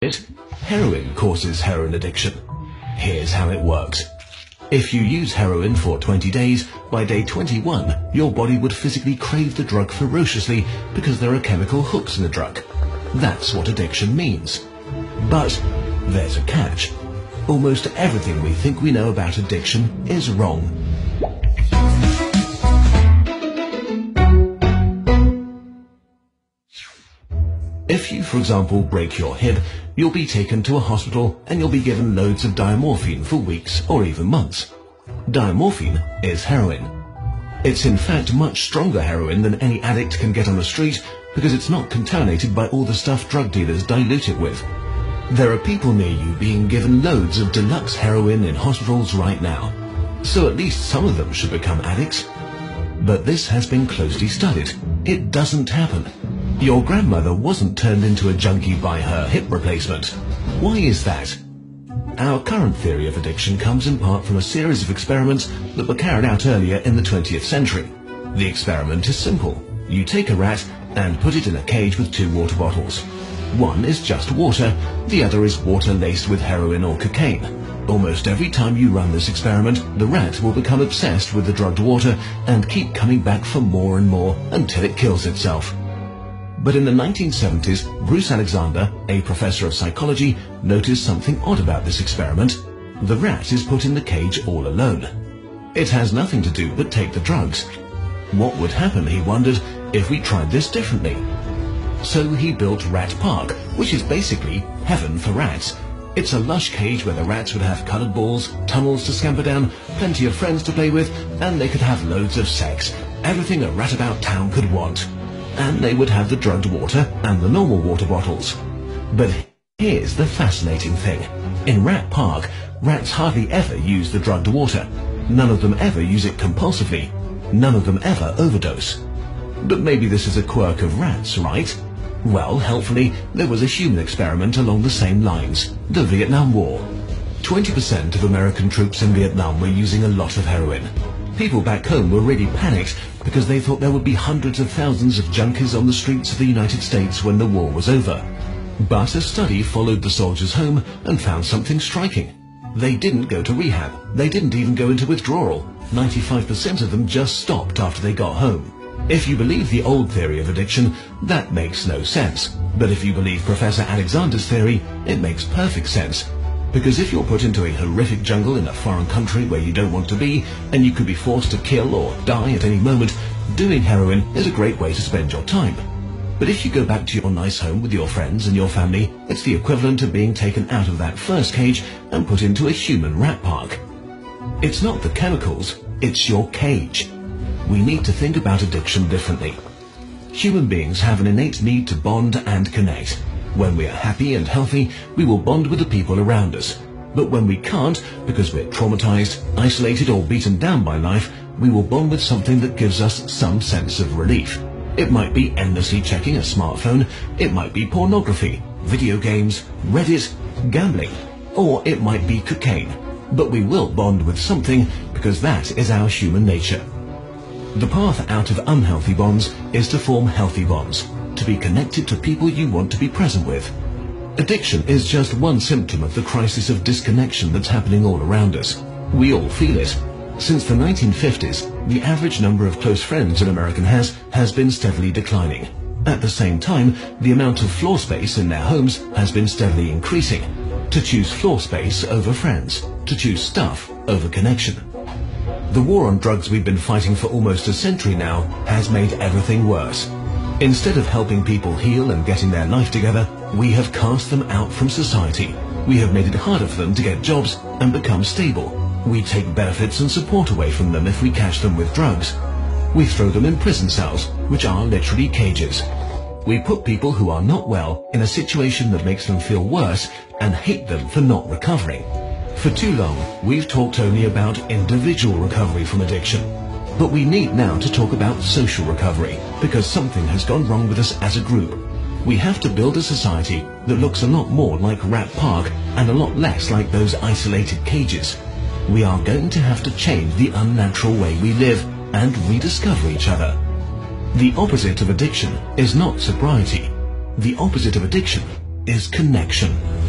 Heroin causes heroin addiction. Here's how it works. If you use heroin for 20 days, by day 21, your body would physically crave the drug ferociously because there are chemical hooks in the drug. That's what addiction means. But there's a catch. Almost everything we think we know about addiction is wrong. If you, for example, break your hip, you'll be taken to a hospital and you'll be given loads of diamorphine for weeks or even months. Diamorphine is heroin. It's in fact much stronger heroin than any addict can get on the street because it's not contaminated by all the stuff drug dealers dilute it with. There are people near you being given loads of deluxe heroin in hospitals right now. So at least some of them should become addicts. But this has been closely studied. It doesn't happen. Your grandmother wasn't turned into a junkie by her hip replacement. Why is that? Our current theory of addiction comes in part from a series of experiments that were carried out earlier in the 20th century. The experiment is simple. You take a rat and put it in a cage with 2 water bottles. One is just water, the other is water laced with heroin or cocaine. Almost every time you run this experiment, the rat will become obsessed with the drugged water and keep coming back for more and more until it kills itself. But in the 1970s, Bruce Alexander, a professor of psychology, noticed something odd about this experiment. The rat is put in the cage all alone. It has nothing to do but take the drugs. What would happen, he wondered, if we tried this differently? So he built Rat Park, which is basically heaven for rats. It's a lush cage where the rats would have coloured balls, tunnels to scamper down, plenty of friends to play with, and they could have loads of sex. Everything a rat about town could want. And they would have the drugged water and the normal water bottles. But here's the fascinating thing. In Rat Park, rats hardly ever use the drugged water. None of them ever use it compulsively. None of them ever overdose. But maybe this is a quirk of rats, right? Well, helpfully, there was a human experiment along the same lines, the Vietnam War. 20% of American troops in Vietnam were using a lot of heroin. People back home were really panicked because they thought there would be hundreds of thousands of junkies on the streets of the United States when the war was over. But a study followed the soldiers home and found something striking. They didn't go to rehab. They didn't even go into withdrawal. 95% of them just stopped after they got home. If you believe the old theory of addiction, that makes no sense. But if you believe Professor Alexander's theory, it makes perfect sense. Because if you're put into a horrific jungle in a foreign country where you don't want to be, and you could be forced to kill or die at any moment, doing heroin is a great way to spend your time. But if you go back to your nice home with your friends and your family, it's the equivalent of being taken out of that first cage and put into a human rat park. It's not the chemicals, it's your cage. We need to think about addiction differently. Human beings have an innate need to bond and connect. When we are happy and healthy, we will bond with the people around us. But when we can't, because we're traumatized, isolated or beaten down by life, we will bond with something that gives us some sense of relief. It might be endlessly checking a smartphone, it might be pornography, video games, Reddit, gambling, or it might be cocaine. But we will bond with something because that is our human nature. The path out of unhealthy bonds is to form healthy bonds, to be connected to people you want to be present with. Addiction is just one symptom of the crisis of disconnection that's happening all around us. We all feel it. Since the 1950s, the average number of close friends an American has been steadily declining. At the same time, the amount of floor space in their homes has been steadily increasing. To choose floor space over friends, to choose stuff over connection. The war on drugs we've been fighting for almost a century now has made everything worse. Instead of helping people heal and getting their life together, we have cast them out from society. We have made it harder for them to get jobs and become stable. We take benefits and support away from them if we catch them with drugs. We throw them in prison cells, which are literally cages. We put people who are not well in a situation that makes them feel worse and hate them for not recovering. For too long, we've talked only about individual recovery from addiction. But we need now to talk about social recovery, because something has gone wrong with us as a group. We have to build a society that looks a lot more like Rat Park and a lot less like those isolated cages. We are going to have to change the unnatural way we live and rediscover each other. The opposite of addiction is not sobriety. The opposite of addiction is connection.